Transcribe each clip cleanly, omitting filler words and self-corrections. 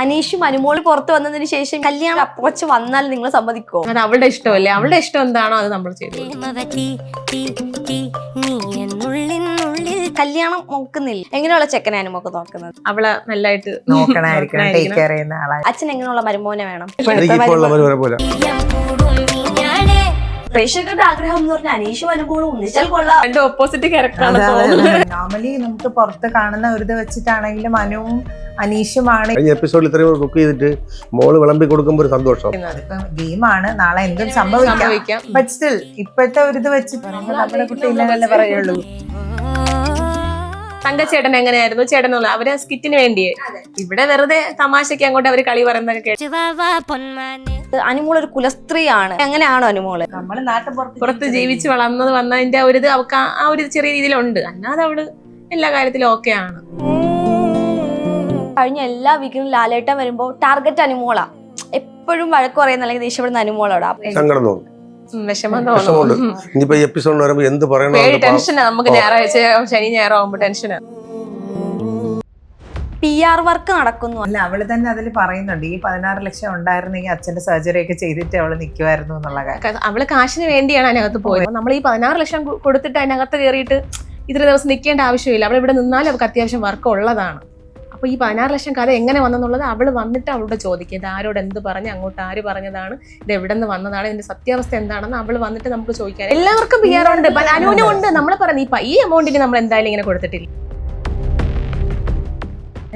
അനീഷും അനുമോള് പുറത്ത് വന്നതിന് ശേഷം കല്യാണം അപ്രോച്ച് വന്നാൽ നിങ്ങൾ സമ്മതിക്കോ? അത് അവളുടെ ഇഷ്ടമല്ലേ, അവളുടെ ഇഷ്ടം എന്താണോ അത് നമ്മൾ ചെയ്തു. കല്യാണം നോക്കുന്നില്ല. എങ്ങനെയുള്ള ചെക്കനെ അനുമോക്ക് നോക്കുന്നത്? അവളെ നല്ലതായിട്ട് അച്ഛൻ എങ്ങനെയുള്ള മരുമോനെ വേണം? പ്രേക്ഷകരുടെ ആഗ്രഹം എന്ന് പറഞ്ഞാൽ അനീഷും അനുമോളും ഒന്നിച്ചാൽ കൊള്ളാം. രണ്ട് ഓപ്പോസിറ്റ് ക്യാരക്ടറാണ്. നോർമലി നമുക്ക് പുറത്ത് കാണുന്ന ഒരു ഇത് വെച്ചിട്ടാണെങ്കിലും അനുവും അനീഷുമാണ്. കഴിഞ്ഞ എപ്പിസോഡിൽ ഇത്രയും കുക്ക് ചെയ്തിട്ട് മോള് വിളമ്പി കൊടുക്കുമ്പോൾ ഒരു സന്തോഷം. ഇപ്പം ഗെയിമാണ്, നാളെ എന്തും സംഭവിക്കാം. ബട്ട് സ്റ്റിൽ ഇപ്പോഴത്തെ ഒരു ഇത് വെച്ചിട്ട് നമ്മുടെ കുട്ടി ഇല്ലെന്നല്ലേ പറയുള്ളൂ. തങ്കച്ചേട്ടൻ എങ്ങനെയായിരുന്നു? ചേട്ടനുള്ള അവര് സ്കിറ്റിന് വേണ്ടിയേ, ഇവിടെ വെറുതെ തമാശക്ക് അങ്ങോട്ട് അവര് കളി പറയുന്നതൊക്കെ കേട്ടു. അനുമോൾ ഒരു കുലസ്ത്രീയാണ്. എങ്ങനെയാണോ അനുമോള്? നമ്മള് നാട്ടിൻ പുറത്ത് ജീവിച്ച് വന്നതിന്റെ ഒരു ഇത് അവർക്ക് ആ ഒരു ചെറിയ രീതിയിലുണ്ട്. അല്ലാതെ അവള് എല്ലാ കാര്യത്തിലും ഓക്കെ ആണ്. കഴിഞ്ഞ എല്ലാ വീക്കിലും ലാലേട്ടൻ വരുമ്പോ ടാർഗറ്റ് അനുമോളാ. എപ്പോഴും വഴക്ക് പറയുന്ന അല്ലെങ്കിൽ ദേഷ്യപ്പെടുന്ന അനുമോളോടാ. സങ്കടം തോന്നും, വിഷമം തോന്നും. ഇനിയിപ്പോ ഈ എപ്പിസോഡ് വരുമ്പോ എന്ത് പറയണോ ടെൻഷനാ. നമുക്ക് ഞായറാഴ്ച ശനി ഞായറാകുമ്പോ ടെൻഷനാ. PR വർക്ക് നടക്കുന്നു. അല്ല, അവള് തന്നെ അതിൽ പറയുന്നുണ്ട്, ഈ 16 ലക്ഷം ഉണ്ടായിരുന്നെങ്കിൽ അച്ഛന്റെ സർജറി ഒക്കെ ചെയ്തിട്ട് അവള് നിൽക്കുമായിരുന്നു എന്നുള്ള കാര്യം. അവള് കാശിന് വേണ്ടിയാണ് അതിനകത്ത് പോയത്. നമ്മൾ ഈ 16 ലക്ഷം കൊടുത്തിട്ട് അതിനകത്ത് കയറിയിട്ട് ഇത്ര ദിവസം നിൽക്കേണ്ട ആവശ്യമില്ല. അവൾ ഇവിടെ നിന്നാലും അവർക്ക് അത്യാവശ്യം വർക്ക് ഉള്ളതാണ്. അപ്പൊ ഈ 16 ലക്ഷം കഥ എങ്ങനെ വന്നെന്നുള്ളത് അവള് വന്നിട്ട് അവളോട് ചോദിക്കുക. ഇത് ആരോട് എന്ത് പറഞ്ഞ്, അങ്ങോട്ട് ആര് പറഞ്ഞതാണ്, ഇത് എവിടെ നിന്ന് വന്നതാണ്, ഇതിന്റെ സത്യാവസ്ഥ എന്താണെന്ന് അവള് വന്നിട്ട് നമുക്ക് ചോദിക്കാൻ. എല്ലാവർക്കും PR ഉണ്ട്, അനുവിനും ഉണ്ട്. നമ്മൾ പറഞ്ഞ ഈ എമൗണ്ടിന് നമ്മൾ എന്തായാലും ഇങ്ങനെ കൊടുത്തിട്ടില്ല.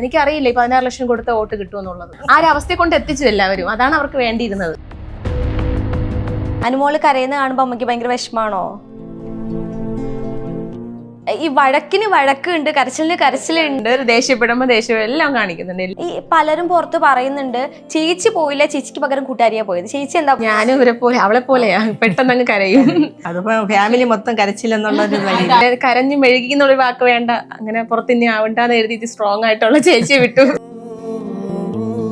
എനിക്കറിയില്ല ഈ 16 ലക്ഷം കൊടുത്ത വോട്ട് കിട്ടുമെന്നുള്ളത്. ആ ഒരു അവസ്ഥയെ കൊണ്ട് എത്തിച്ചു എല്ലാവരും. അതാണ് അവർക്ക് വേണ്ടിയിരുന്നത്. അനുമോള് കരയുന്ന കാണുമ്പോ അമ്മയ്ക്ക് ഭയങ്കര വിഷമാണോ? ഈ വഴക്കിന് വഴക്കുണ്ട്, കരച്ചിലിന് കരച്ചിലുണ്ട്, ദേഷ്യപ്പെടുമ്പോ ദേഷ്യം എല്ലാം കാണിക്കുന്നുണ്ട്. ഈ പലരും പുറത്ത് പറയുന്നുണ്ട് ചേച്ചി പോയില്ല, ചേച്ചിക്ക് പകരം കൂട്ടുകാരിയാ പോയത്. ചേച്ചി എന്താ? ഞാനും ഇവരെ പോലെ അവളെ പോലെയാ, പെട്ടെന്ന് അങ്ങ് കരയും. അതിപ്പോ ഫാമിലി മൊത്തം കരച്ചില്ലെന്നുള്ളൊരു കരഞ്ഞു മെഴുകിന്നുള്ള വാക്ക് വേണ്ട, അങ്ങനെ പുറത്തിനി ആവണ്ടെന്ന് എഴുതിയിട്ട് സ്ട്രോങ് ആയിട്ടുള്ള ചേച്ചിയെ വിട്ടു.